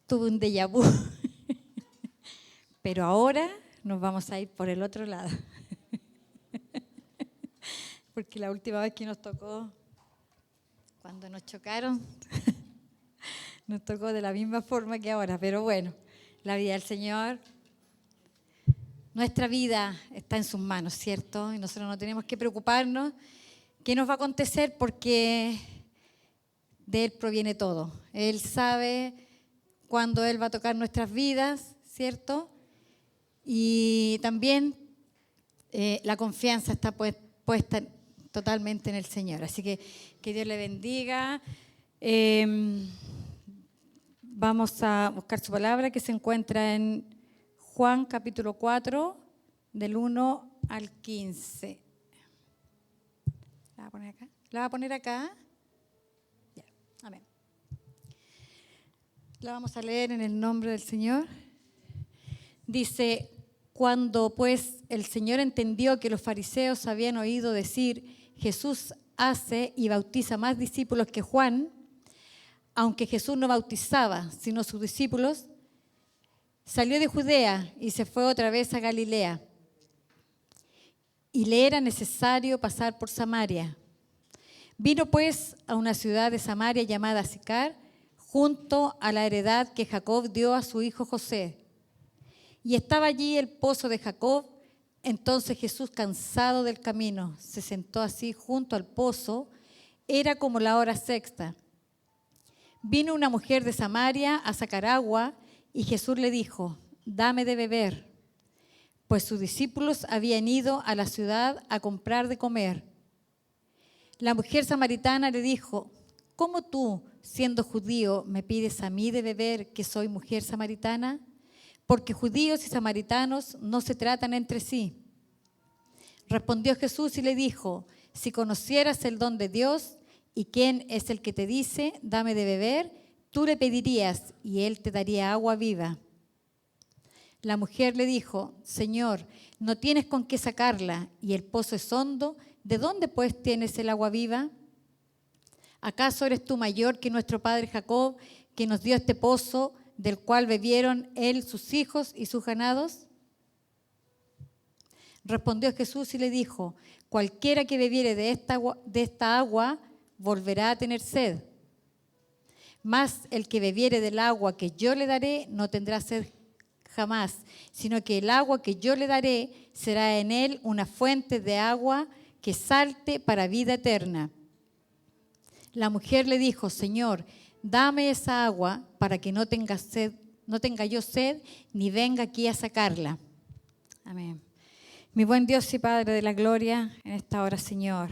tuve un déjà vu. Pero ahora nos vamos a ir por el otro lado. Porque la última vez que nos tocó, cuando nos chocaron, nos tocó de la misma forma que ahora. Pero bueno, la vida del Señor, nuestra vida está en sus manos, ¿cierto? Y nosotros no tenemos que preocuparnos qué nos va a acontecer porque de Él proviene todo. Él sabe cuándo Él va a tocar nuestras vidas, ¿cierto? Y también la confianza está puesta totalmente en el Señor. Así que Dios le bendiga. Vamos a buscar su palabra que se encuentra en Juan capítulo 4, del 1 al 15. ¿La va a poner acá? ¿La va a poner acá? Ya, amén. La vamos a leer en el nombre del Señor. Dice: cuando pues el Señor entendió que los fariseos habían oído decir, Jesús hace y bautiza más discípulos que Juan, aunque Jesús no bautizaba, sino sus discípulos, salió de Judea y se fue otra vez a Galilea. Y le era necesario pasar por Samaria. Vino pues a una ciudad de Samaria llamada Sicar, junto a la heredad que Jacob dio a su hijo José. Y estaba allí el pozo de Jacob. Entonces Jesús, cansado del camino, se sentó así junto al pozo. Era como la hora sexta. Vino una mujer de Samaria a sacar agua y Jesús le dijo: dame de beber. Pues sus discípulos habían ido a la ciudad a comprar de comer. La mujer samaritana le dijo: ¿cómo tú, siendo judío, me pides a mí de beber, que soy mujer samaritana? Porque judíos y samaritanos no se tratan entre sí. Respondió Jesús y le dijo: si conocieras el don de Dios y quién es el que te dice, dame de beber, tú le pedirías y él te daría agua viva. La mujer le dijo: Señor, no tienes con qué sacarla y el pozo es hondo, ¿de dónde pues tienes el agua viva? ¿Acaso eres tú mayor que nuestro padre Jacob, que nos dio este pozo, del cual bebieron él, sus hijos y sus ganados? Respondió Jesús y le dijo: cualquiera que bebiere de esta agua volverá a tener sed. Mas el que bebiere del agua que yo le daré no tendrá sed jamás, sino que el agua que yo le daré será en él una fuente de agua que salte para vida eterna. La mujer le dijo: Señor, dame esa agua para que no tenga yo sed, ni venga aquí a sacarla. Amén. Mi buen Dios y Padre de la gloria, en esta hora, Señor,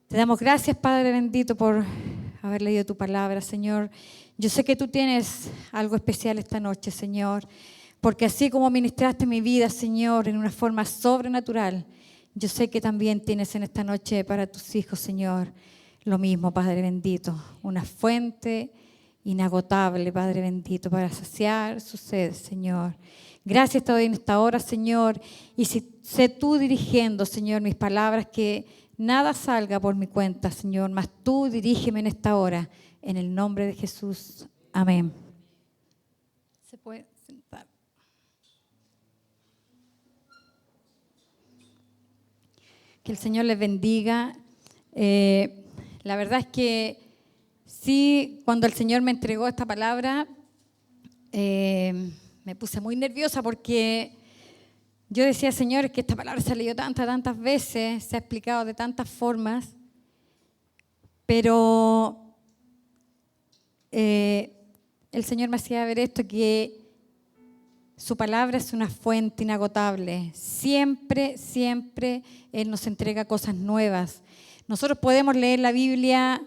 te damos gracias, Padre bendito, por haber leído tu palabra, Señor. Yo sé que tú tienes algo especial esta noche, Señor, porque así como ministraste mi vida, Señor, en una forma sobrenatural, yo sé que también tienes en esta noche para tus hijos, Señor, lo mismo, Padre bendito, una fuente inagotable, Padre bendito, para saciar su sed, Señor. Gracias te doy en esta hora, Señor, y si sé tú dirigiendo, Señor, mis palabras, que nada salga por mi cuenta, Señor, mas tú dirígeme en esta hora, en el nombre de Jesús. Amén. Se puede sentar. Que el Señor les bendiga. La verdad es que sí, cuando el Señor me entregó esta palabra, me puse muy nerviosa porque yo decía: Señor, es que esta palabra se ha leído tantas veces, se ha explicado de tantas formas, pero el Señor me hacía ver esto, que su palabra es una fuente inagotable. Siempre, siempre Él nos entrega cosas nuevas. Nosotros podemos leer la Biblia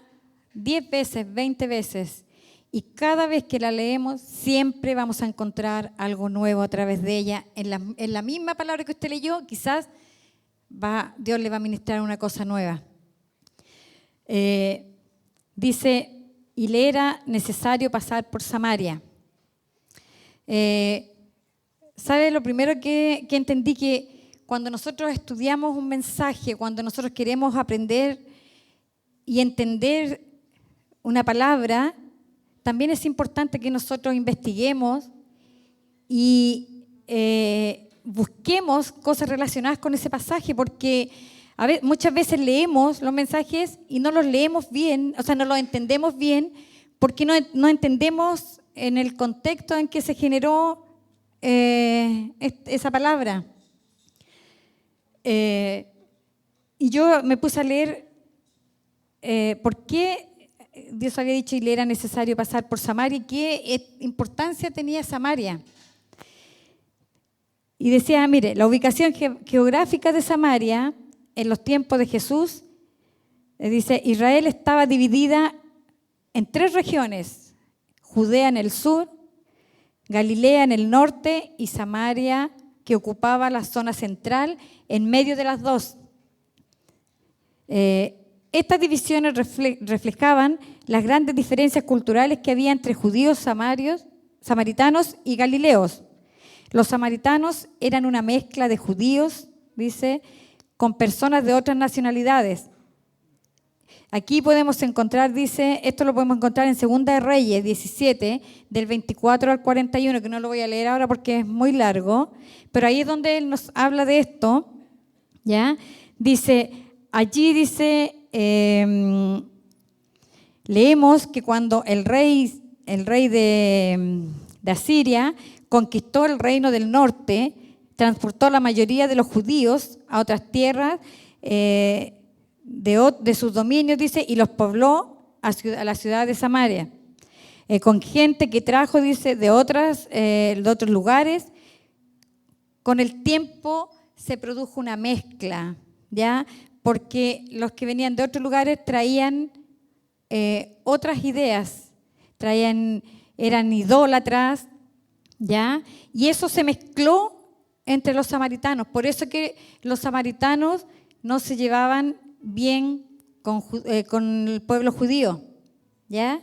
10 veces, 20 veces, y cada vez que la leemos siempre vamos a encontrar algo nuevo a través de ella. En la misma palabra que usted leyó, quizás Dios le va a ministrar una cosa nueva. Dice: y le era necesario pasar por Samaria. ¿Sabe? Lo primero que entendí, que cuando nosotros estudiamos un mensaje, cuando nosotros queremos aprender y entender una palabra, también es importante que nosotros investiguemos y busquemos cosas relacionadas con ese pasaje, porque muchas veces leemos los mensajes y no los leemos bien, o sea, no los entendemos bien, porque no entendemos en el contexto en que se generó esa palabra. Y yo me puse a leer por qué Dios había dicho y le era necesario pasar por Samaria y qué importancia tenía Samaria. Y decía, mire, la ubicación geográfica de Samaria en los tiempos de Jesús, dice, Israel estaba dividida en 3 regiones: Judea en el sur, Galilea en el norte y Samaria, que ocupaba la zona central en medio de las dos. Estas divisiones reflejaban las grandes diferencias culturales que había entre judíos, samaritanos y galileos. Los samaritanos eran una mezcla de judíos, dice, con personas de otras nacionalidades. Aquí podemos encontrar, dice, esto lo podemos encontrar en 2 de Reyes 17, del 24 al 41, que no lo voy a leer ahora porque es muy largo, pero ahí es donde él nos habla de esto, ¿ya? Dice, allí dice, leemos que cuando el rey de Asiria conquistó el reino del norte, transportó a la mayoría de los judíos a otras tierras de sus dominios, dice, y los pobló a la ciudad de Samaria, con gente que trajo, dice, de otros lugares. Con el tiempo se produjo una mezcla, ¿ya? Porque los que venían de otros lugares traían otras ideas, eran idólatras, ¿ya? Y eso se mezcló entre los samaritanos. Por eso que los samaritanos no se llevaban bien con el pueblo judío, ¿ya?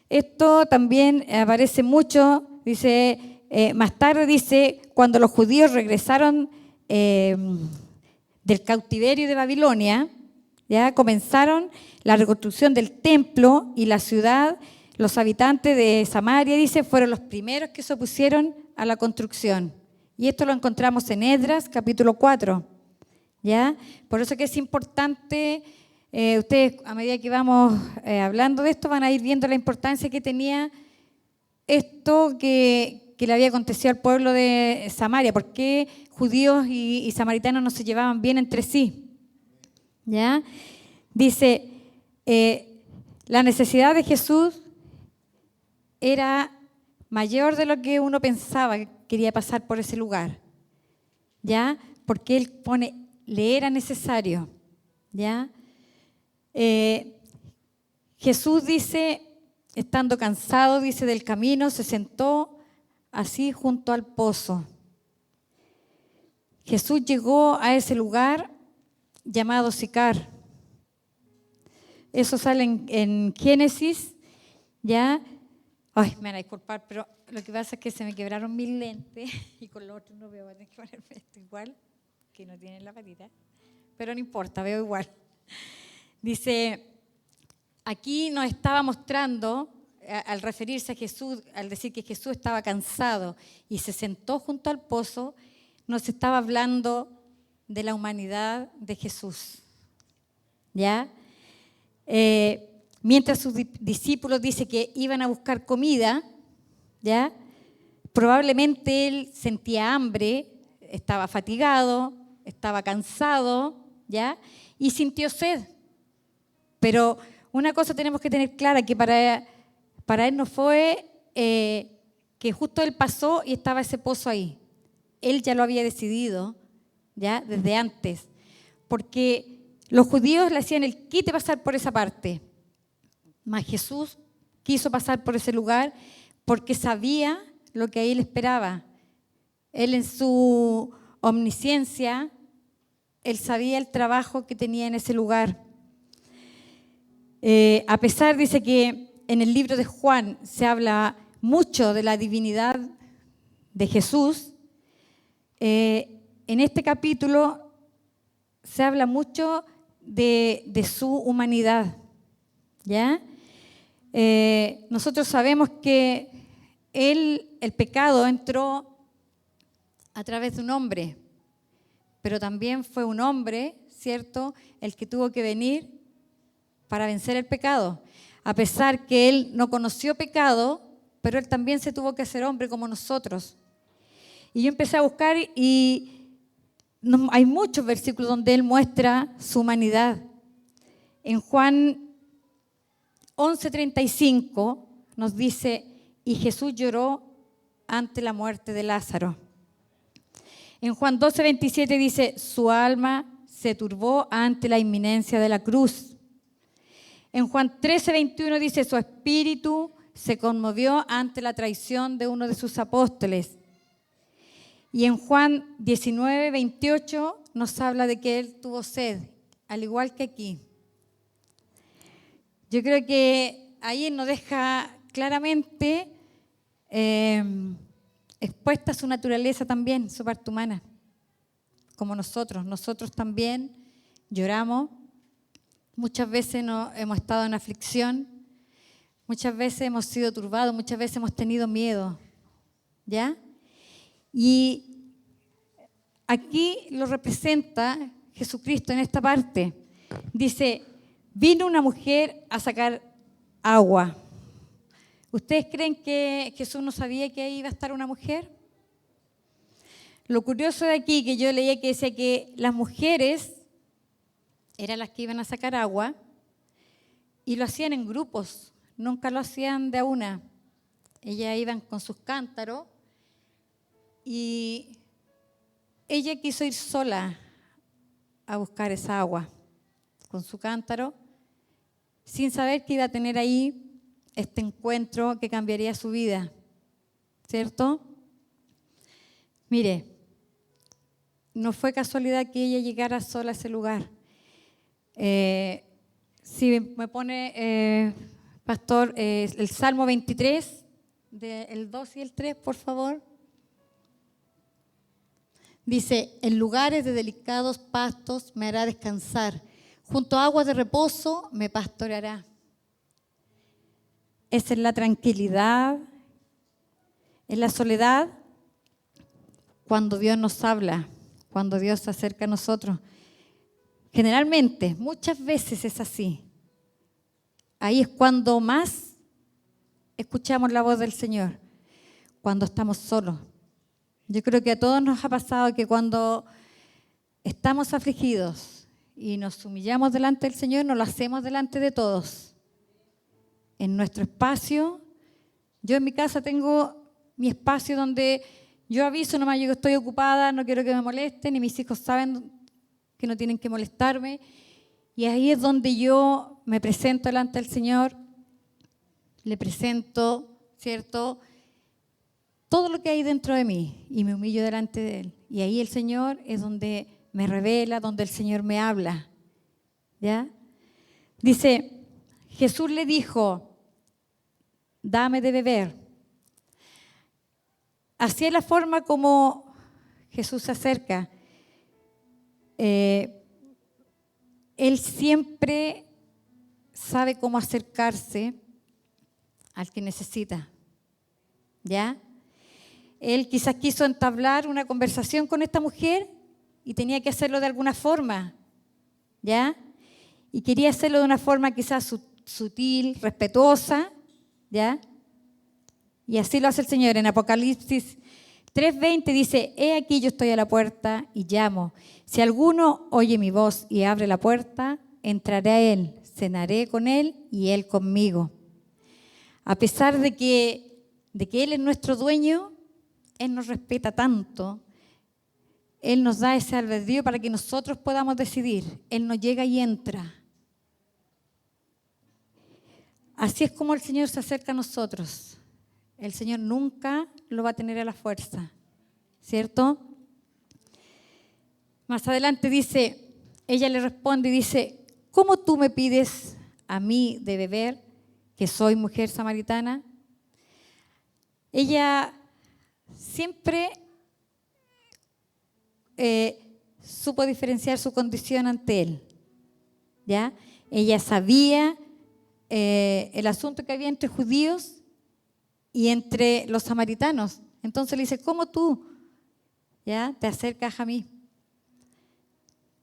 Esto también aparece mucho, dice, más tarde dice, cuando los judíos regresaron del cautiverio de Babilonia, ya comenzaron la reconstrucción del templo y la ciudad. Los habitantes de Samaria, dice, fueron los primeros que se opusieron a la construcción. Y esto lo encontramos en Esdras, capítulo 4. ¿Ya? Por eso que es importante, ustedes a medida que vamos hablando de esto van a ir viendo la importancia que tenía esto que le había acontecido al pueblo de Samaria, por qué judíos y samaritanos no se llevaban bien entre sí. ¿Ya? Dice, la necesidad de Jesús era mayor de lo que uno pensaba que quería pasar por ese lugar, ¿ya? Porque él le era necesario, ¿ya? Jesús dice, estando cansado, dice, del camino, se sentó así junto al pozo. Jesús llegó a ese lugar llamado Sicar. Eso sale en Génesis, ¿ya? Ay, me van a disculpar, pero lo que pasa es que se me quebraron mis lentes y con los otros no veo, voy a tener que ponerme esto igual, que no tienen la varita, pero no importa, veo igual. Dice, aquí nos estaba mostrando, al referirse a Jesús, al decir que Jesús estaba cansado y se sentó junto al pozo, nos estaba hablando de la humanidad de Jesús, ¿ya? Mientras sus discípulos dice que iban a buscar comida, ¿ya? Probablemente él sentía hambre, estaba fatigado, estaba cansado, ¿ya? Y sintió sed. Pero una cosa tenemos que tener clara, que para él no fue que justo él pasó y estaba ese pozo ahí. Él ya lo había decidido, ¿ya? Desde antes. Porque los judíos le hacían el quite pasar por esa parte. Mas Jesús quiso pasar por ese lugar porque sabía lo que ahí le esperaba. Él en su omnisciencia, él sabía el trabajo que tenía en ese lugar. A pesar, dice que en el libro de Juan se habla mucho de la divinidad de Jesús, en este capítulo se habla mucho de su humanidad, ¿ya? nosotros sabemos que el pecado entró a través de un hombre, pero también fue un hombre, ¿cierto?, el que tuvo que venir para vencer el pecado. A pesar que él no conoció pecado, pero él también se tuvo que hacer hombre como nosotros. Y yo empecé a buscar y hay muchos versículos donde él muestra su humanidad. En Juan 11:35 nos dice, y Jesús lloró ante la muerte de Lázaro. En Juan 12:27 dice, su alma se turbó ante la inminencia de la cruz. En Juan 13:21 dice, su espíritu se conmovió ante la traición de uno de sus apóstoles. Y en Juan 19:28 nos habla de que él tuvo sed, al igual que aquí. Yo creo que ahí nos deja claramente expuesta su naturaleza también, su parte humana, como nosotros. Nosotros también lloramos, muchas veces hemos estado en aflicción, muchas veces hemos sido turbados, muchas veces hemos tenido miedo, ¿ya? Y aquí lo representa Jesucristo en esta parte. Dice, vino una mujer a sacar agua. ¿Ustedes creen que Jesús no sabía que ahí iba a estar una mujer? Lo curioso de aquí, que yo leía que decía que las mujeres eran las que iban a sacar agua y lo hacían en grupos, nunca lo hacían de a una. Ellas iban con sus cántaros y ella quiso ir sola a buscar esa agua con su cántaro, sin saber que iba a tener ahí este encuentro que cambiaría su vida, ¿cierto? Mire, no fue casualidad que ella llegara sola a ese lugar. Si me pone, pastor, el Salmo 23, el 2 y el 3, por favor. Dice, en lugares de delicados pastos me hará descansar, junto a aguas de reposo me pastoreará. Esa es la tranquilidad, en la soledad, cuando Dios nos habla, cuando Dios se acerca a nosotros. Generalmente, muchas veces es así. Ahí es cuando más escuchamos la voz del Señor, cuando estamos solos. Yo creo que a todos nos ha pasado que cuando estamos afligidos y nos humillamos delante del Señor, nos lo hacemos delante de todos. En nuestro espacio, yo en mi casa tengo mi espacio donde yo aviso nomás, yo estoy ocupada, no quiero que me molesten, y mis hijos saben que no tienen que molestarme. Y ahí es donde yo me presento delante del Señor, le presento, ¿cierto?, todo lo que hay dentro de mí y me humillo delante de Él. Y ahí el Señor es donde me revela, donde el Señor me habla. ¿Ya? Dice, Jesús le dijo, dame de beber. Así es la forma como Jesús se acerca. Él siempre sabe cómo acercarse al que necesita. ¿Ya? Él quizás quiso entablar una conversación con esta mujer y tenía que hacerlo de alguna forma, ¿ya? Y quería hacerlo de una forma quizás sutil, respetuosa, ¿ya? Y así lo hace el Señor. En Apocalipsis 3:20 dice, he aquí yo estoy a la puerta y llamo. Si alguno oye mi voz y abre la puerta, entraré a Él, cenaré con Él y Él conmigo. A pesar de que Él es nuestro dueño, Él nos respeta tanto, Él nos da ese albedrío para que nosotros podamos decidir. Él nos llega y entra. Así es como el Señor se acerca a nosotros. El Señor nunca lo va a tener a la fuerza, ¿cierto? Más adelante dice, ella le responde y dice, ¿cómo tú me pides a mí de beber, que soy mujer samaritana? Ella siempre supo diferenciar su condición ante Él, ¿ya? Ella sabía el asunto que había entre judíos y entre los samaritanos. Entonces le dice, ¿cómo tú ya te acercas a mí?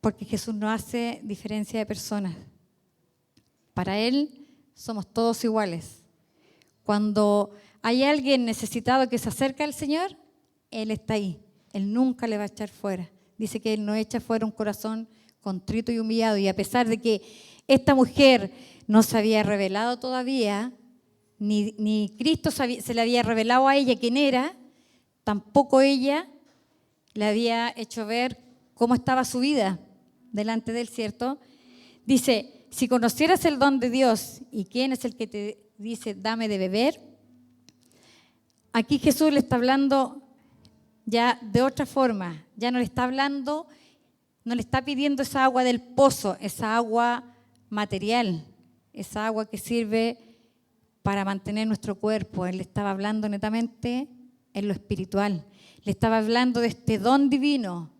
Porque Jesús no hace diferencia de personas. Para Él somos todos iguales. Cuando hay alguien necesitado que se acerca al Señor, Él está ahí. Él nunca le va a echar fuera. Dice que Él no echa fuera un corazón contrito y humillado. Y a pesar de que esta mujer no se había revelado todavía, ni Cristo se le había revelado a ella quién era, tampoco ella le había hecho ver cómo estaba su vida delante de Él, ¿cierto? Dice, si conocieras el don de Dios y quién es el que te dice, dame de beber, aquí Jesús le está hablando ya de otra forma, ya no le está hablando, no le está pidiendo esa agua del pozo, esa agua material, esa agua que sirve para mantener nuestro cuerpo. Él le estaba hablando netamente en lo espiritual, le estaba hablando de este don divino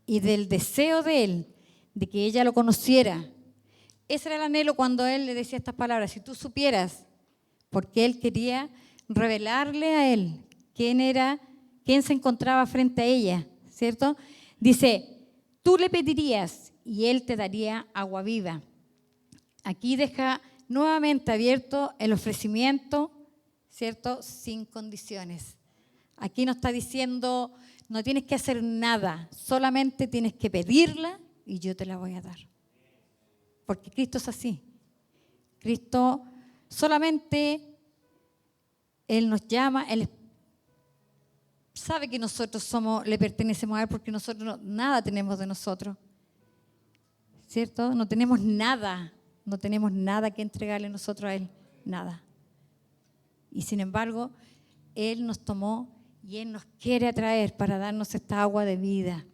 y del deseo de Él, de que ella lo conociera. Ese era el anhelo cuando Él le decía estas palabras, si tú supieras, porque Él quería revelarle a Él quién era, quién se encontraba frente a ella, ¿cierto? Dice, tú le pedirías y Él te daría agua viva. Aquí deja nuevamente abierto el ofrecimiento, ¿cierto? Sin condiciones. Aquí no está diciendo, no tienes que hacer nada, solamente tienes que pedirla y yo te la voy a dar. Porque Cristo es así. Cristo solamente, Él nos llama, Él sabe que nosotros le pertenecemos a Él porque nosotros nada tenemos de nosotros. ¿Cierto? No tenemos nada que entregarle nosotros a Él, nada. Y sin embargo, Él nos tomó y Él nos quiere atraer para darnos esta agua de vida.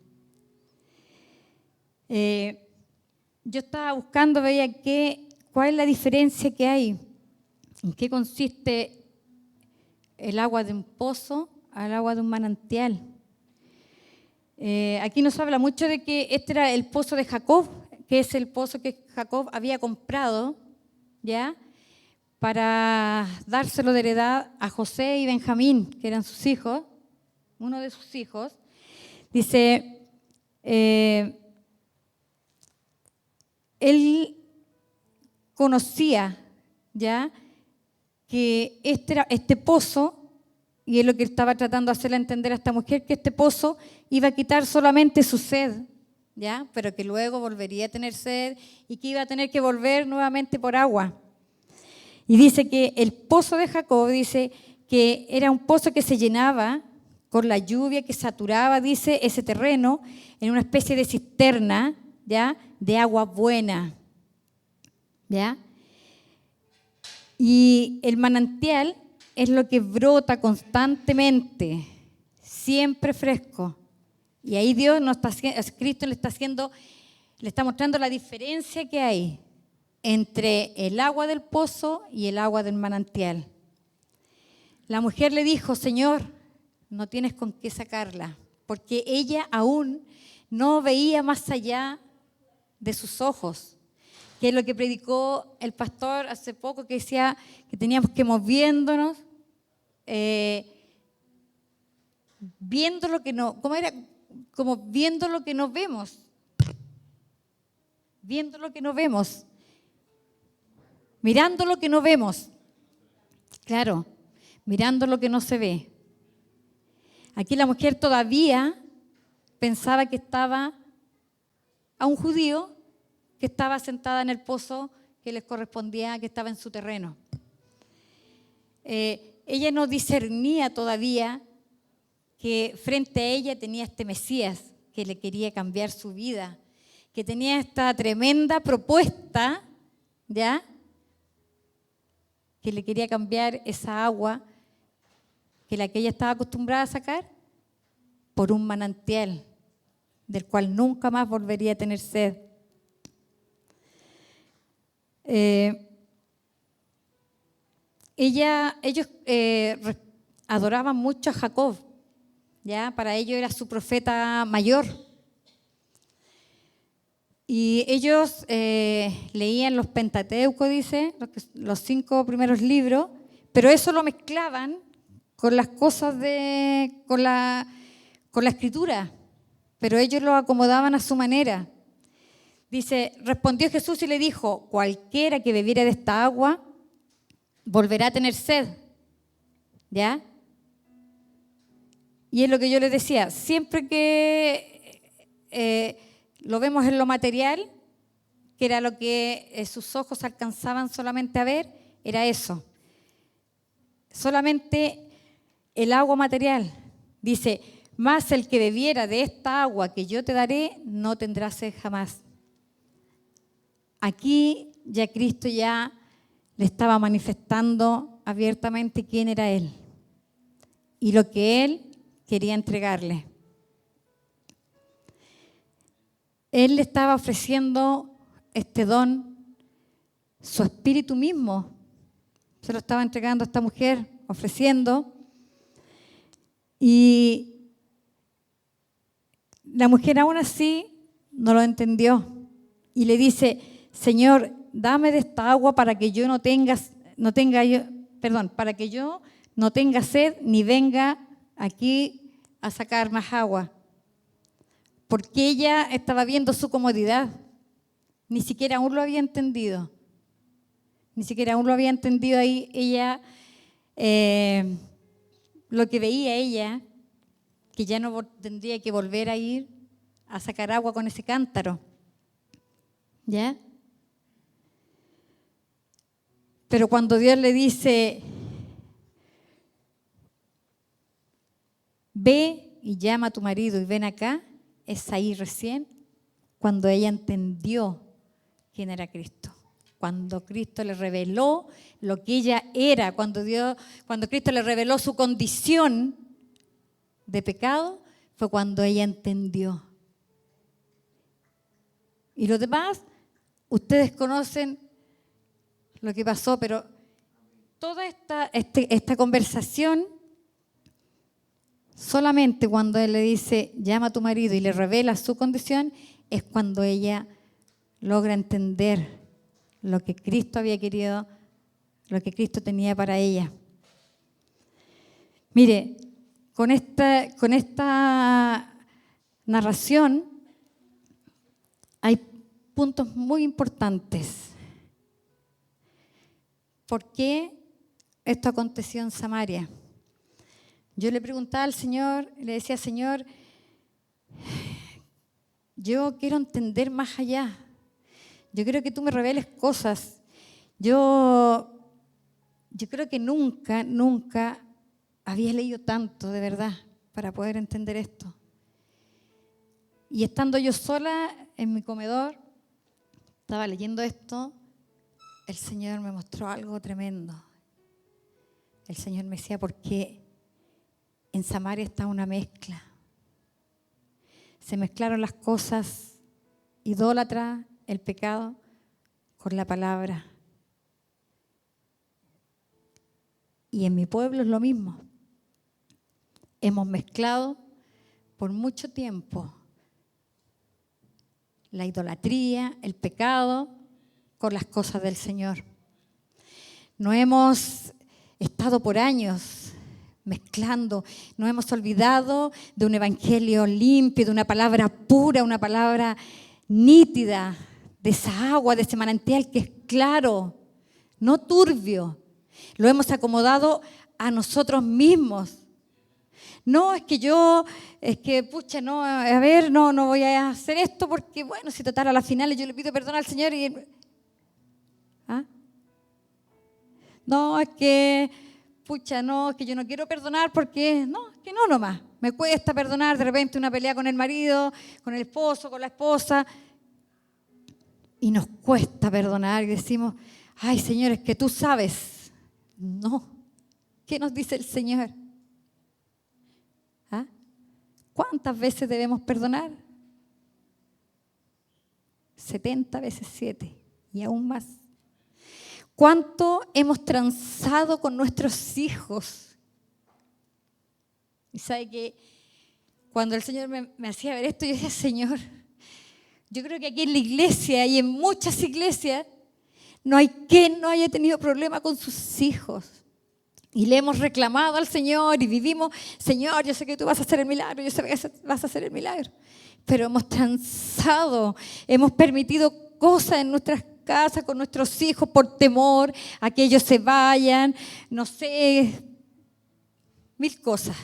Yo estaba buscando, veía cuál es la diferencia que hay, en qué consiste el agua de un pozo al agua de un manantial. Aquí nos habla mucho de que este era el pozo de Jacob, que es el pozo que Jacob había comprado, ¿ya?, para dárselo de heredad a José y Benjamín, que eran sus hijos, uno de sus hijos. Dice, él conocía ya que este pozo, y es lo que estaba tratando de hacerle entender a esta mujer, que este pozo iba a quitar solamente su sed, ¿ya?, pero que luego volvería a tener sed y que iba a tener que volver nuevamente por agua. Y dice que el pozo de Jacob, dice que era un pozo que se llenaba con la lluvia, que saturaba, dice, ese terreno en una especie de cisterna, ¿ya?, de agua buena, ¿ya? Y el manantial es lo que brota constantemente, siempre fresco. Y ahí Cristo le está mostrando la diferencia que hay entre el agua del pozo y el agua del manantial. La mujer le dijo, Señor, no tienes con qué sacarla, porque ella aún no veía más allá de sus ojos, que es lo que predicó el pastor hace poco, que decía que teníamos que moviéndonos, viendo lo que no, ¿cómo era? Como viendo lo que no vemos, viendo lo que no vemos, mirando lo que no vemos, claro, mirando lo que no se ve. Aquí la mujer todavía pensaba que estaba a un judío que estaba sentada en el pozo que les correspondía, que estaba en su terreno. Ella no discernía todavía que frente a ella tenía este Mesías que le quería cambiar su vida, que tenía esta tremenda propuesta, ¿ya?, que le quería cambiar esa agua que ella estaba acostumbrada a sacar por un manantial del cual nunca más volvería a tener sed. Ellos adoraban mucho a Jacob, ¿ya? Para ellos era su profeta mayor. Y ellos leían los Pentateuco, dice, los 5 primeros libros, pero eso lo mezclaban con las cosas con la escritura, pero ellos lo acomodaban a su manera. Dice, respondió Jesús y le dijo, cualquiera que bebiere de esta agua volverá a tener sed. ¿Ya? Y es lo que yo les decía, siempre que lo vemos en lo material, que era lo que sus ojos alcanzaban solamente a ver, era eso. Solamente el agua material. Dice, mas el que bebiera de esta agua que yo te daré, no tendrá sed jamás. Aquí ya Cristo ya le estaba manifestando abiertamente quién era Él y lo que Él quería entregarle. Él le estaba ofreciendo este don, su espíritu mismo. Se lo estaba entregando a esta mujer, ofreciendo. Y la mujer aún así no lo entendió. Y le dice, Señor, dame de esta agua para que yo para que yo no tenga sed ni venga aquí a sacar más agua. Porque ella estaba viendo su comodidad. Ni siquiera aún lo había entendido. Ni siquiera aún lo había entendido ahí ella, lo que veía ella, que ya no tendría que volver a ir a sacar agua con ese cántaro. ¿Ya? Pero cuando Dios le dice, ve y llama a tu marido y ven acá, es ahí recién cuando ella entendió quién era Cristo. Cuando Cristo le reveló lo que ella era, cuando Cristo le reveló su condición de pecado, fue cuando ella entendió. Y los demás, ustedes conocen lo que pasó, pero toda esta conversación, solamente cuando él le dice, llama a tu marido y le revela su condición, es cuando ella logra entender lo que Cristo había querido, lo que Cristo tenía para ella. Mire, con esta narración hay puntos muy importantes. ¿Por qué esto aconteció en Samaria? Yo le preguntaba al Señor, le decía, Señor, yo quiero entender más allá. Yo quiero que tú me reveles cosas. Yo creo que nunca había leído tanto, de verdad, para poder entender esto. Y estando yo sola en mi comedor, estaba leyendo esto, el Señor me mostró algo tremendo. El Señor me decía, porque en Samaria está una mezcla. Se mezclaron las cosas idólatras, el pecado, con la palabra. Y en mi pueblo es lo mismo. Hemos mezclado por mucho tiempo la idolatría, el pecado, con las cosas del Señor. No hemos estado por años mezclando, nos hemos olvidado de un evangelio limpio, de una palabra pura, una palabra nítida, de esa agua, de ese manantial que es claro, no turbio. Lo hemos acomodado a nosotros mismos. No, no voy a hacer esto porque, bueno, si total a la final yo le pido perdón al Señor y... ¿Ah? No, es que yo no quiero perdonar porque, no nomás. Me cuesta perdonar de repente una pelea con el marido, con el esposo, con la esposa. Y nos cuesta perdonar y decimos, ay, Señor, es que tú sabes. No. ¿Qué nos dice el Señor? ¿Ah? ¿Cuántas veces debemos perdonar? 70 veces 7 y aún más. ¿Cuánto hemos transado con nuestros hijos? Y sabe que cuando el Señor me hacía ver esto, yo decía, Señor, Yo creo que aquí en la iglesia y en muchas iglesias no hay quien no haya tenido problema con sus hijos. Y le hemos reclamado al Señor y vivimos, Señor, yo sé que tú vas a hacer el milagro, yo sé que vas a hacer el milagro. Pero hemos transado, hemos permitido cosas en nuestras casas con nuestros hijos por temor a que ellos se vayan, no sé, mil cosas.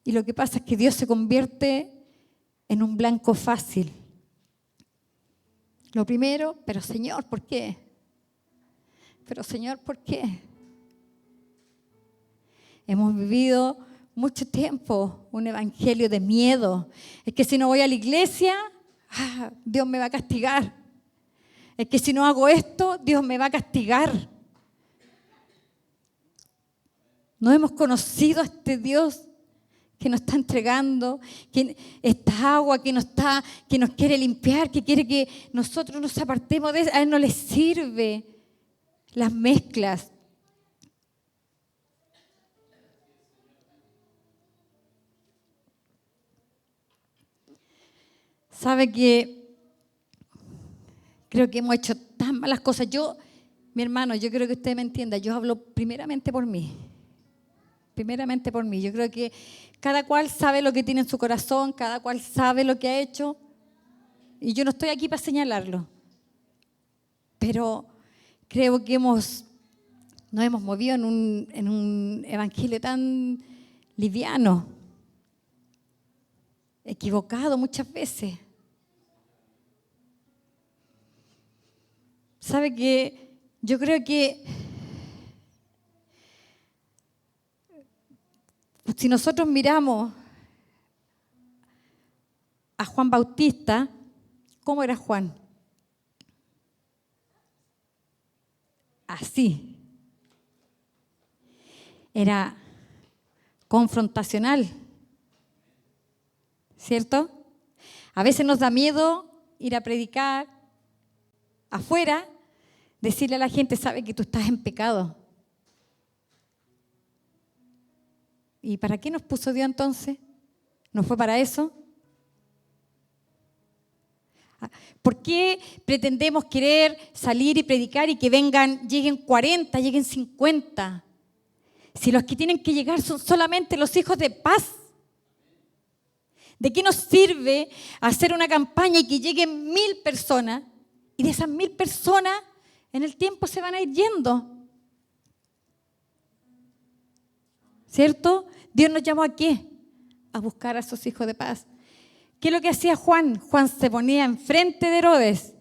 Y lo que pasa es que Dios se convierte en un blanco fácil. Lo primero, pero Señor, ¿por qué? Pero Señor, ¿por qué? Hemos vivido mucho tiempo un evangelio de miedo. Es que si no voy a la iglesia, Dios me va a castigar. Es que si no hago esto, Dios me va a castigar. No hemos conocido a este Dios que nos está entregando, que esta agua que nos quiere limpiar, que quiere que nosotros nos apartemos de eso. A Él no le sirve las mezclas. Sabe que creo que hemos hecho tan malas cosas. Mi hermano, yo creo que usted me entienda, yo hablo primeramente por mí. Primeramente por mí. Yo creo que cada cual sabe lo que tiene en su corazón, cada cual sabe lo que ha hecho. Y yo no estoy aquí para señalarlo. Pero creo que nos hemos movido en un evangelio tan liviano, equivocado muchas veces. ¿Sabe que yo creo que si nosotros miramos a Juan Bautista, ¿cómo era Juan? Así. Era confrontacional, ¿cierto? A veces nos da miedo ir a predicar afuera, decirle a la gente, sabe que tú estás en pecado. ¿Y para qué nos puso Dios entonces? ¿No fue para eso? ¿Por qué pretendemos querer salir y predicar y que lleguen 40, lleguen 50? Si los que tienen que llegar son solamente los hijos de paz. ¿De qué nos sirve hacer una campaña y que lleguen 1000 personas y de esas 1000 personas en el tiempo se van a ir yendo? ¿Cierto? Dios nos llamó ¿a qué? A buscar a esos hijos de paz. ¿Qué es lo que hacía Juan? Juan se ponía enfrente de Herodes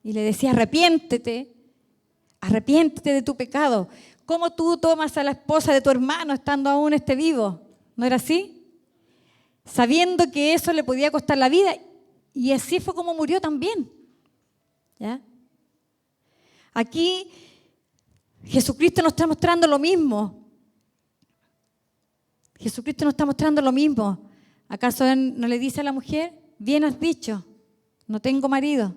y le decía, arrepiéntete de tu pecado. ¿Cómo tú tomas a la esposa de tu hermano estando aún vivo? ¿No era así? Sabiendo que eso le podía costar la vida. Y así fue como murió también. ¿Ya? Aquí Jesucristo nos está mostrando lo mismo. Jesucristo nos está mostrando lo mismo. ¿Acaso Él no le dice a la mujer, bien has dicho, no tengo marido?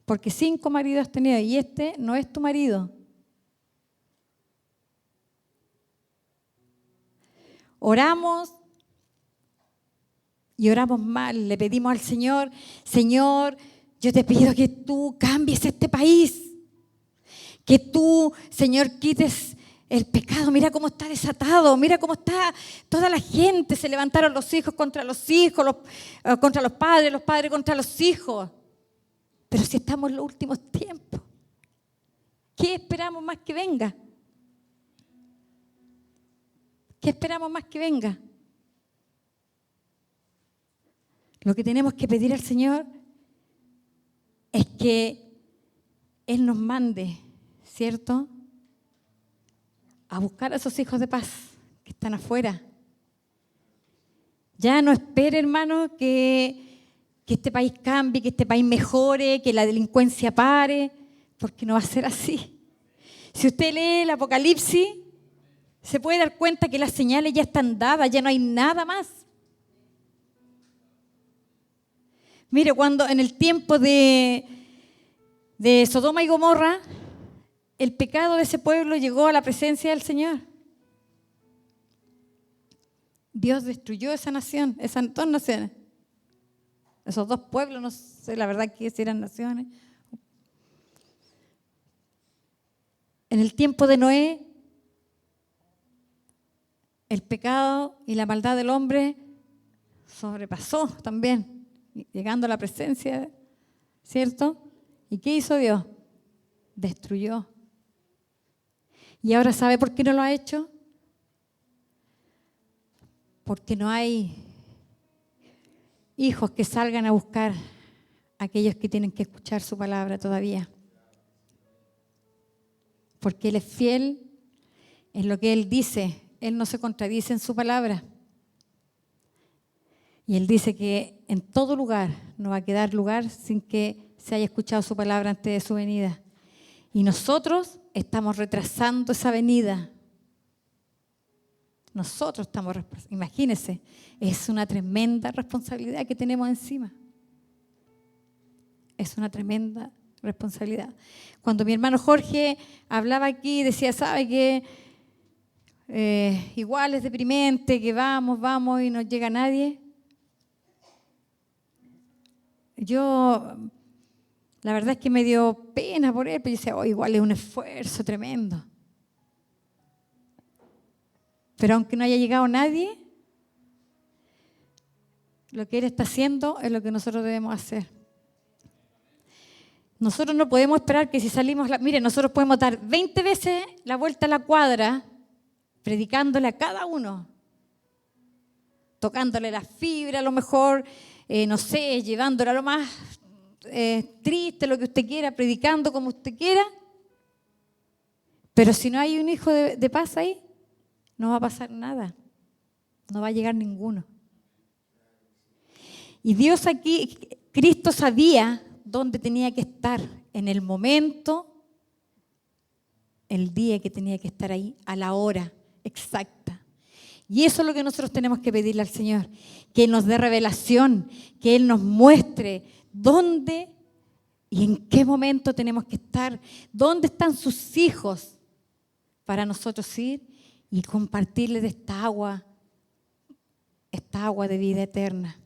Porque 5 maridos has tenido y este no es tu marido. Oramos y oramos mal. Le pedimos al Señor, Señor, yo te pido que tú cambies este país. Que tú, Señor, quites el pecado. Mira cómo está desatado, mira cómo está toda la gente. Se levantaron los hijos contra los hijos, contra los padres contra los hijos. Pero si estamos en los últimos tiempos, ¿qué esperamos más que venga? ¿Qué esperamos más que venga? Lo que tenemos que pedir al Señor es que Él nos mande, ¿cierto?, a buscar a esos hijos de paz que están afuera. Ya no espere, hermano, que este país cambie, que este país mejore, que la delincuencia pare, porque no va a ser así. Si usted lee el Apocalipsis, se puede dar cuenta que las señales ya están dadas, ya no hay nada más. Mire, cuando en el tiempo de Sodoma y Gomorra, el pecado de ese pueblo llegó a la presencia del Señor. Dios destruyó esa nación, esas dos naciones. Esos dos pueblos, no sé la verdad que si eran naciones. En el tiempo de Noé, el pecado y la maldad del hombre sobrepasó también, llegando a la presencia, ¿cierto? ¿Y qué hizo Dios? Destruyó. ¿Y ahora sabe por qué no lo ha hecho? Porque no hay hijos que salgan a buscar a aquellos que tienen que escuchar su palabra todavía. Porque Él es fiel en lo que Él dice. Él no se contradice en su palabra. Y Él dice que en todo lugar no va a quedar lugar sin que se haya escuchado su palabra antes de su venida. Y nosotros estamos retrasando esa venida. Nosotros estamos, imagínense, es una tremenda responsabilidad que tenemos encima. Es una tremenda responsabilidad. Cuando mi hermano Jorge hablaba aquí, decía, ¿sabe qué? Igual es deprimente, que vamos y no llega nadie. Yo, la verdad es que me dio pena por él, pero yo decía, igual es un esfuerzo tremendo. Pero aunque no haya llegado nadie, lo que Él está haciendo es lo que nosotros debemos hacer. Nosotros no podemos esperar que si salimos, mire, nosotros podemos dar 20 veces la vuelta a la cuadra, predicándole a cada uno, tocándole la fibra a lo mejor, no sé, llevándola a lo más triste, lo que usted quiera, predicando como usted quiera. Pero si no hay un hijo de paz ahí, no va a pasar nada, no va a llegar ninguno. Y Dios aquí, Cristo sabía dónde tenía que estar, en el momento, el día que tenía que estar ahí, a la hora exacta. Y eso es lo que nosotros tenemos que pedirle al Señor, que Él nos dé revelación, que Él nos muestre dónde y en qué momento tenemos que estar, dónde están sus hijos para nosotros ir y compartirles de esta agua de vida eterna.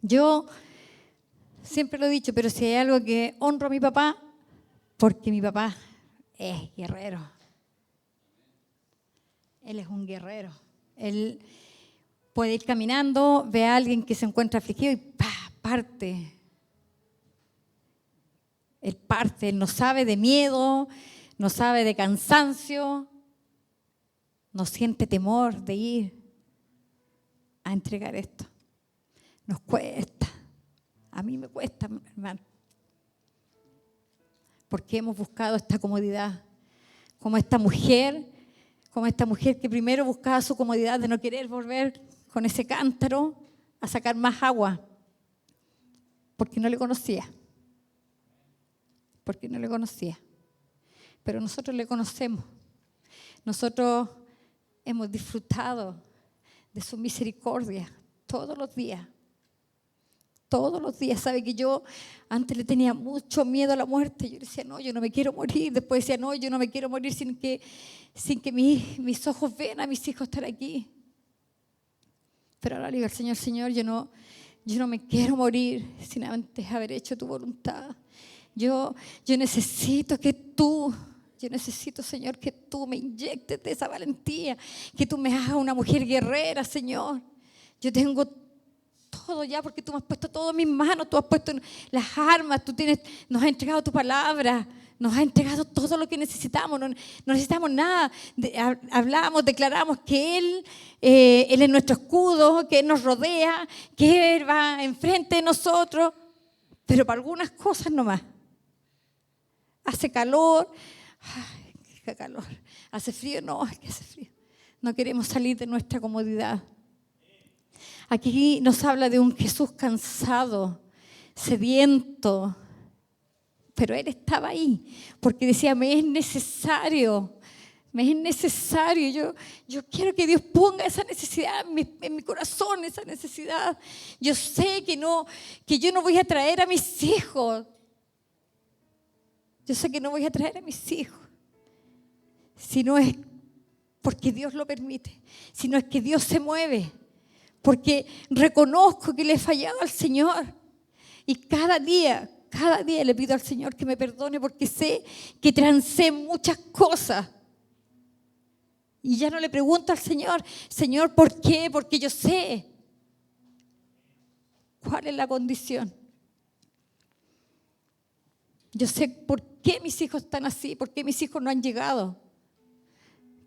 Yo siempre lo he dicho, pero si hay algo que honro a mi papá, porque mi papá es guerrero. Él es un guerrero. Él puede ir caminando, ve a alguien que se encuentra afligido y parte. Él parte, él no sabe de miedo, no sabe de cansancio, no siente temor de ir a entregar esto. Nos cuesta, a mí me cuesta, hermano, porque hemos buscado esta comodidad, como esta mujer que primero buscaba su comodidad de no querer volver con ese cántaro a sacar más agua, porque no le conocía. Pero nosotros le conocemos. Nosotros hemos disfrutado de su misericordia todos los días. Todos los días. Sabe que yo antes le tenía mucho miedo a la muerte. Yo decía, no, yo no me quiero morir. Después decía, no, yo no me quiero morir sin que mis ojos vean a mis hijos estar aquí. Pero ahora le digo al Señor, yo no me quiero morir sin antes haber hecho tu voluntad. Yo necesito, Señor, que tú me inyectes de esa valentía, que tú me hagas una mujer guerrera, Señor. Yo tengo todo ya porque tú me has puesto todo en mis manos, tú has puesto las armas, nos has entregado tu palabra, nos has entregado todo lo que necesitamos, no necesitamos nada. Hablamos, declaramos que Él es nuestro escudo, que Él nos rodea, que Él va enfrente de nosotros, pero para algunas cosas nomás. Hace calor, ay, qué calor. Hace frío, no, es que hace frío. No queremos salir de nuestra comodidad. Aquí nos habla de un Jesús cansado, sediento, pero Él estaba ahí porque decía, me es necesario. Yo quiero que Dios ponga esa necesidad en mi corazón, esa necesidad. Yo sé que yo no voy a traer a mis hijos. Yo sé que no voy a traer a mis hijos si no es porque Dios lo permite, sino es que Dios se mueve, porque reconozco que le he fallado al Señor. Y cada día le pido al Señor que me perdone porque sé que trancé muchas cosas. Y ya no le pregunto al Señor, Señor, ¿por qué? Porque yo sé cuál es la condición. Yo sé por qué mis hijos están así, por qué mis hijos no han llegado.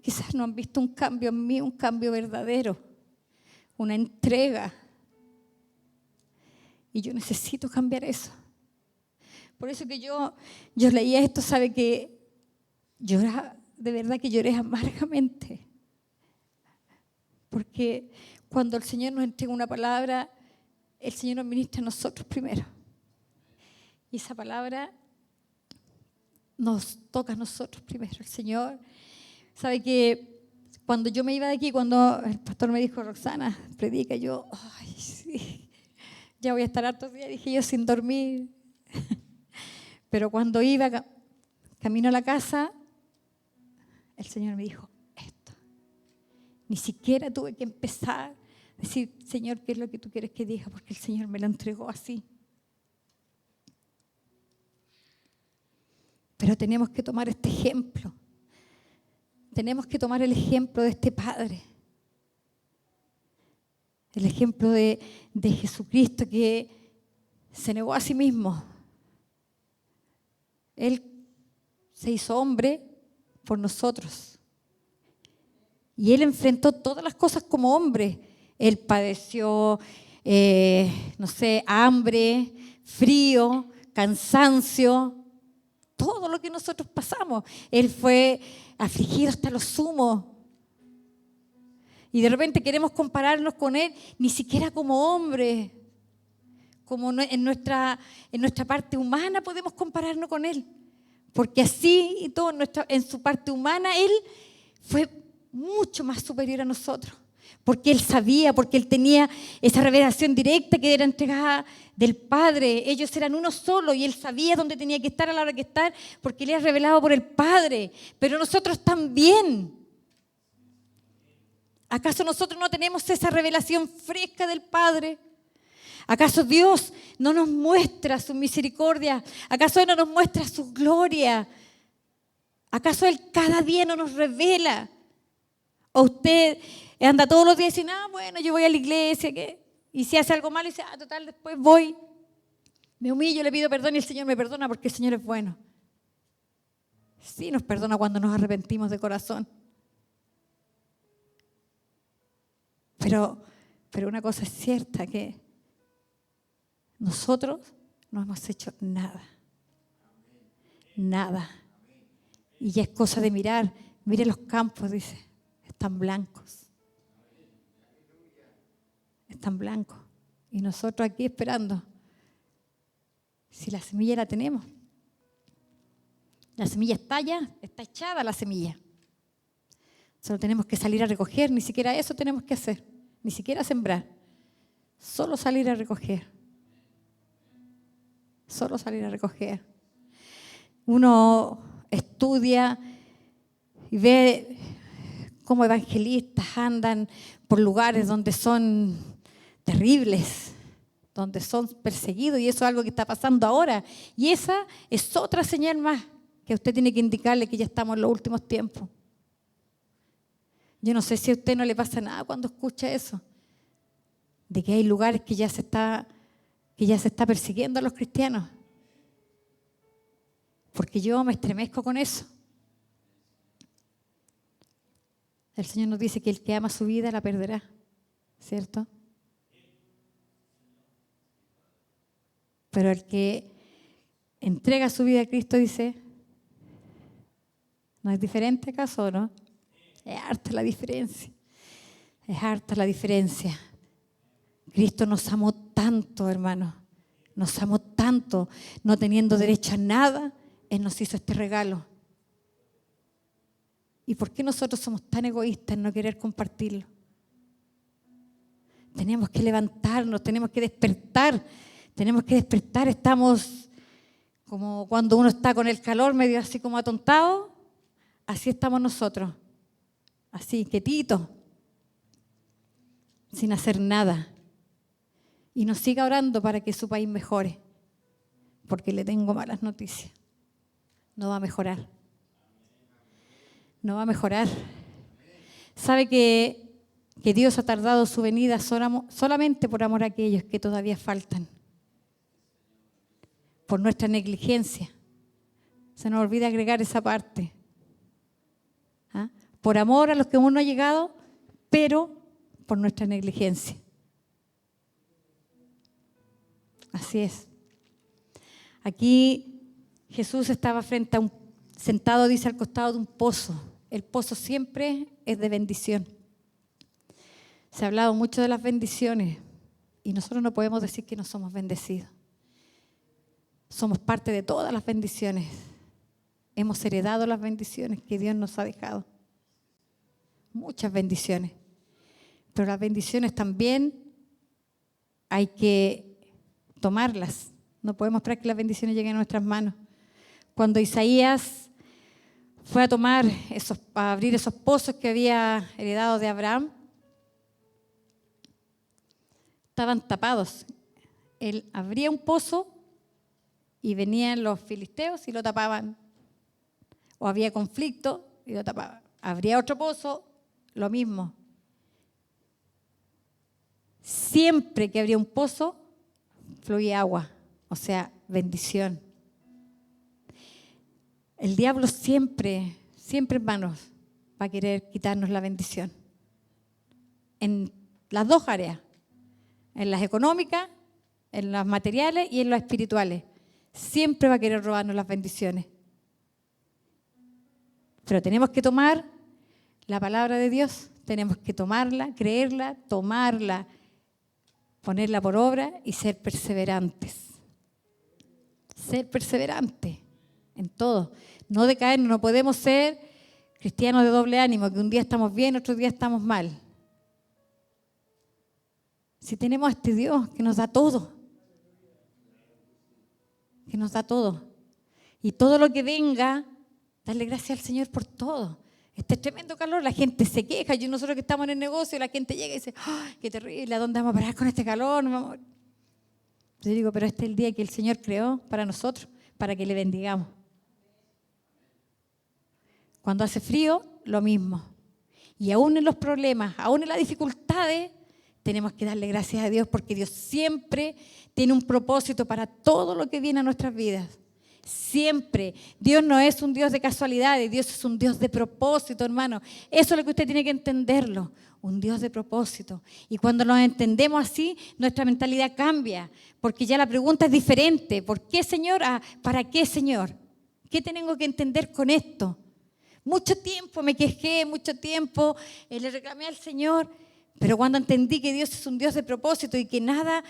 Quizás no han visto un cambio en mí, un cambio verdadero, una entrega. Y yo necesito cambiar eso. Por eso que yo leía esto, sabe que lloraba, de verdad que lloré amargamente. Porque cuando el Señor nos entrega una palabra, el Señor nos ministra a nosotros primero. Y esa palabra nos toca a nosotros primero. El Señor sabe que cuando yo me iba de aquí, cuando el pastor me dijo, Roxana, predica, yo, ay, sí, ya voy a estar hartos días, dije yo, sin dormir. Pero cuando iba camino a la casa, el Señor me dijo, esto. Ni siquiera tuve que empezar a decir, Señor, ¿qué es lo que tú quieres que diga? Porque el Señor me lo entregó así. Pero tenemos que tomar este ejemplo. Tenemos que tomar el ejemplo de este Padre. El ejemplo de Jesucristo que se negó a sí mismo. Él se hizo hombre por nosotros. Y Él enfrentó todas las cosas como hombre. Él padeció, hambre, frío, cansancio, todo lo que nosotros pasamos. Él fue afligido hasta lo sumo. Y de repente queremos compararnos con Él, ni siquiera como hombre. Como en nuestra parte humana podemos compararnos con Él. Porque así y todo en su parte humana, Él fue mucho más superior a nosotros. Porque Él sabía, porque Él tenía esa revelación directa que era entregada del Padre. Ellos eran uno solo y Él sabía dónde tenía que estar a la hora que estar, porque Él era revelado por el Padre. Pero nosotros también. ¿Acaso nosotros no tenemos esa revelación fresca del Padre? ¿Acaso Dios no nos muestra su misericordia? ¿Acaso Él no nos muestra su gloria? ¿Acaso Él cada día no nos revela? ¿O usted anda todos los días y dice, bueno, yo voy a la iglesia, ¿qué? Y si hace algo malo, dice, total, después voy, me humillo, le pido perdón y el Señor me perdona porque el Señor es bueno? Sí nos perdona cuando nos arrepentimos de corazón. Pero una cosa es cierta, que nosotros no hemos hecho nada. Nada. Y ya es cosa de mirar. Mire los campos, dice. Están blancos. Están blancos. Y nosotros aquí esperando. Si la semilla la tenemos. La semilla está ya, está echada la semilla. Solo tenemos que salir a recoger. Ni siquiera eso tenemos que hacer. Ni siquiera sembrar. Solo salir a recoger. Solo salir a recoger. Uno estudia y ve cómo evangelistas andan por lugares donde son terribles, donde son perseguidos, y eso es algo que está pasando ahora. Y esa es otra señal más que usted tiene que indicarle que ya estamos en los últimos tiempos. Yo no sé si a usted no le pasa nada cuando escucha eso, de que hay lugares que ya se está persiguiendo a los cristianos. Porque yo me estremezco con eso. El Señor nos dice que el que ama su vida la perderá, ¿cierto? Pero el que entrega su vida a Cristo, dice, ¿no es diferente acaso o no? Es harta la diferencia. Es harta la diferencia. Cristo nos amó tanto, hermano. Nos amó tanto, no teniendo derecho a nada. Él nos hizo este regalo. ¿Y por qué nosotros somos tan egoístas en no querer compartirlo? Tenemos que levantarnos, tenemos que despertar. Estamos como cuando uno está con el calor medio así como atontado. Así estamos nosotros. así, quietito, sin hacer nada. Y no siga orando para que su país mejore, porque le tengo malas noticias. No va a mejorar. No va a mejorar. Sabe que Dios ha tardado su venida solamente por amor a aquellos que todavía faltan. Por nuestra negligencia. Se nos olvida agregar esa parte. ¿Ah? Por amor a los que aún no han llegado, pero por nuestra negligencia. Así es. Aquí Jesús estaba sentado, dice, al costado de un pozo. El pozo siempre es de bendición. Se ha hablado mucho de las bendiciones y nosotros no podemos decir que no somos bendecidos. Somos parte de todas las bendiciones. Hemos heredado las bendiciones que Dios nos ha dejado. Muchas bendiciones. Pero las bendiciones también hay que tomarlas. No podemos esperar que las bendiciones lleguen a nuestras manos. Cuando Isaías fue a abrir esos pozos que había heredado de Abraham, estaban tapados. Él abría un pozo y venían los filisteos y lo tapaban. O había conflicto y lo tapaban. Abría otro pozo, lo mismo. Siempre que abría un pozo, fluía agua, o sea, bendición. El diablo siempre, hermanos, va a querer quitarnos la bendición. En las dos áreas, en las económicas, en las materiales y en las espirituales. Siempre va a querer robarnos las bendiciones. Pero tenemos que tomar la palabra de Dios, tenemos que tomarla, creerla, tomarla, ponerla por obra y ser perseverantes. Ser perseverantes en todo. No decaer, no podemos ser cristianos de doble ánimo, que un día estamos bien, otro día estamos mal. Si tenemos a este Dios que nos da todo, que nos da todo, y todo lo que venga, darle gracias al Señor por todo. Este tremendo calor, la gente se queja. Nosotros que estamos en el negocio, la gente llega y dice, ¡oh, qué terrible! ¿A dónde vamos a parar con este calor? Yo digo, pero este es el día que el Señor creó para nosotros, para que le bendigamos. Cuando hace frío, lo mismo. Y aún en los problemas, aún en las dificultades, tenemos que darle gracias a Dios porque Dios siempre tiene un propósito para todo lo que viene a nuestras vidas. Siempre. Dios no es un Dios de casualidades, Dios es un Dios de propósito, hermano. Eso es lo que usted tiene que entenderlo. Un Dios de propósito. Y cuando nos entendemos así, nuestra mentalidad cambia, porque ya la pregunta es diferente. ¿Por qué, Señor? ¿Para qué, Señor? ¿Qué tengo que entender con esto? Mucho tiempo me quejé, mucho tiempo le reclamé al Señor, pero cuando entendí que Dios es un Dios de propósito y que nada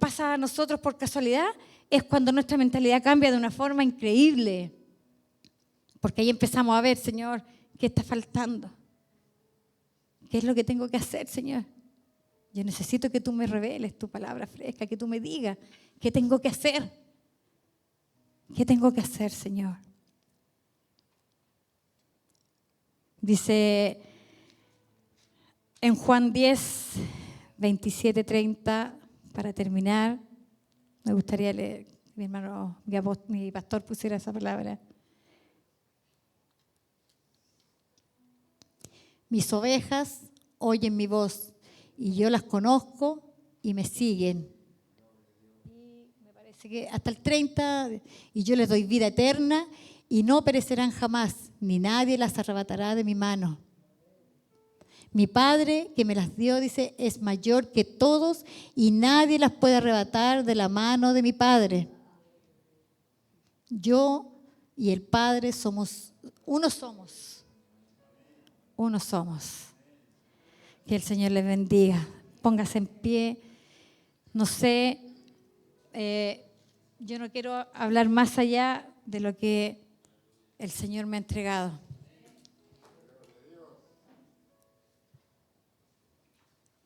pasa a nosotros por casualidad, es cuando nuestra mentalidad cambia de una forma increíble. Porque ahí empezamos a ver, Señor, ¿qué está faltando? ¿Qué es lo que tengo que hacer, Señor? Yo necesito que tú me reveles tu palabra fresca, que tú me digas qué tengo que hacer. ¿Qué tengo que hacer, Señor? Dice en Juan 10, 27, 30, para terminar, me gustaría leer, mi hermano, mi pastor pusiera esa palabra. Mis ovejas oyen mi voz y yo las conozco y me siguen. Y me parece que hasta el 30, y yo les doy vida eterna y no perecerán jamás, ni nadie las arrebatará de mi mano. Mi Padre que me las dio, dice, es mayor que todos y nadie las puede arrebatar de la mano de mi Padre. Yo y el Padre somos. Uno somos. Que el Señor les bendiga. Póngase en pie. No sé, yo no quiero hablar más allá de lo que el Señor me ha entregado.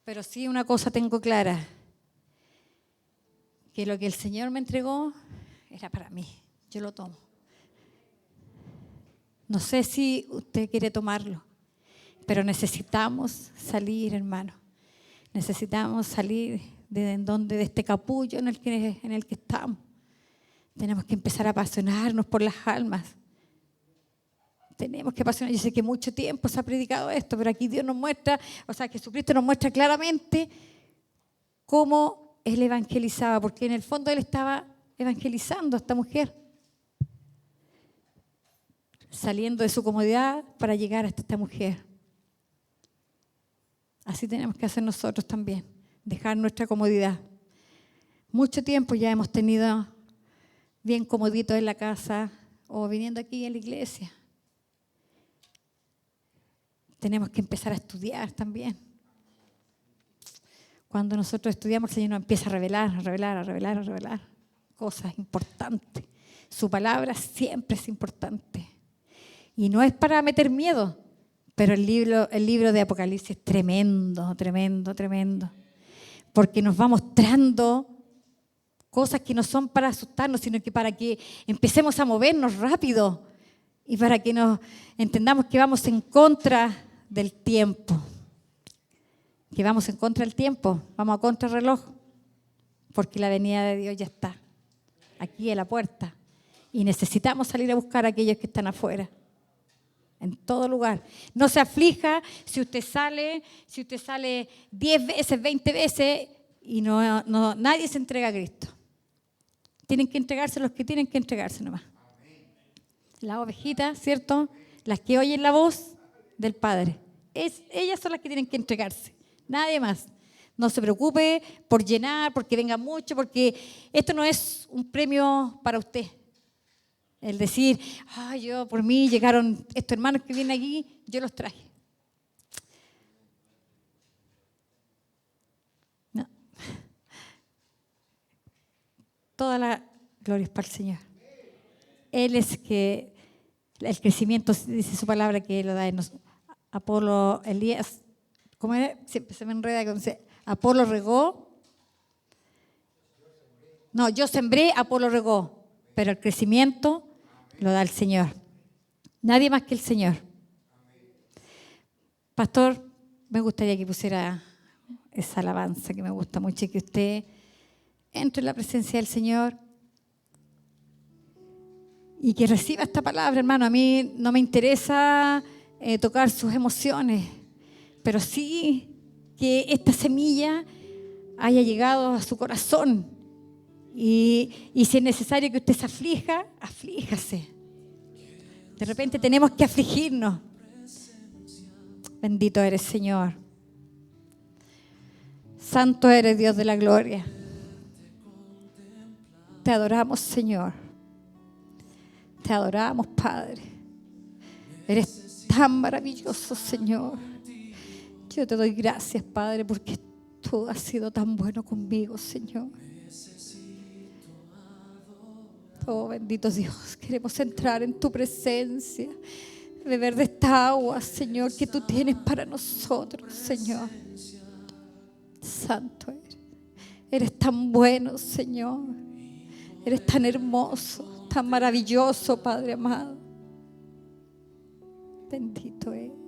Pero sí una cosa tengo clara, que lo que el Señor me entregó era para mí. Yo lo tomo. No sé si usted quiere tomarlo. Pero necesitamos salir, hermano. Necesitamos salir de este capullo en el que estamos. Tenemos que empezar a apasionarnos por las almas. Tenemos que apasionar. Yo sé que mucho tiempo se ha predicado esto, pero aquí Dios nos muestra, Jesucristo nos muestra claramente cómo Él evangelizaba, porque en el fondo Él estaba evangelizando a esta mujer, saliendo de su comodidad para llegar hasta esta mujer. Así tenemos que hacer nosotros también, dejar nuestra comodidad. Mucho tiempo ya hemos tenido bien comoditos en la casa o viniendo aquí a la iglesia. Tenemos que empezar a estudiar también. Cuando nosotros estudiamos, el Señor nos empieza a revelar cosas importantes. Su palabra siempre es importante. Y no es para meter miedo, pero el libro de Apocalipsis es tremendo. Porque nos va mostrando cosas que no son para asustarnos, sino que para que empecemos a movernos rápido y para que nos entendamos que vamos en contra del tiempo. Que vamos en contra del tiempo, vamos a contrarreloj, porque la venida de Dios ya está aquí en la puerta y necesitamos salir a buscar a aquellos que están afuera, en todo lugar. No se aflija si usted sale 10 veces, 20 veces y nadie se entrega a Cristo. Tienen que entregarse los que tienen que entregarse nomás. Las ovejitas, ¿cierto? Las que oyen la voz del Padre. Ellas son las que tienen que entregarse. Nadie más. No se preocupe por llenar, porque venga mucho, porque esto no es un premio para usted. El decir, por mí llegaron estos hermanos que vienen aquí, yo los traje. No. Toda la gloria es para el Señor. Él es que el crecimiento, dice su palabra, que Él lo da en nosotros. Apolo, Elías, ¿cómo era? Siempre se me enreda con Apolo regó. No, yo sembré, Apolo regó, pero el crecimiento lo da el Señor. Nadie más que el Señor. Pastor, me gustaría que pusiera esa alabanza que me gusta mucho y que usted entre en la presencia del Señor y que reciba esta palabra, hermano. A mí no me interesa tocar sus emociones, pero sí que esta semilla haya llegado a su corazón. Y si es necesario que usted se aflija, aflíjase. De repente tenemos que afligirnos. Bendito eres, Señor. Santo eres, Dios de la gloria. Te adoramos, Señor. Te adoramos, Padre. Eres tan maravilloso, Señor. Yo te doy gracias, Padre, porque tú has sido tan bueno conmigo, Señor. Oh, bendito Dios, queremos entrar en tu presencia, beber de esta agua, Señor, que tú tienes para nosotros, Señor. Santo eres. Eres tan bueno, Señor. Eres tan hermoso, tan maravilloso, Padre amado. Bendito eres.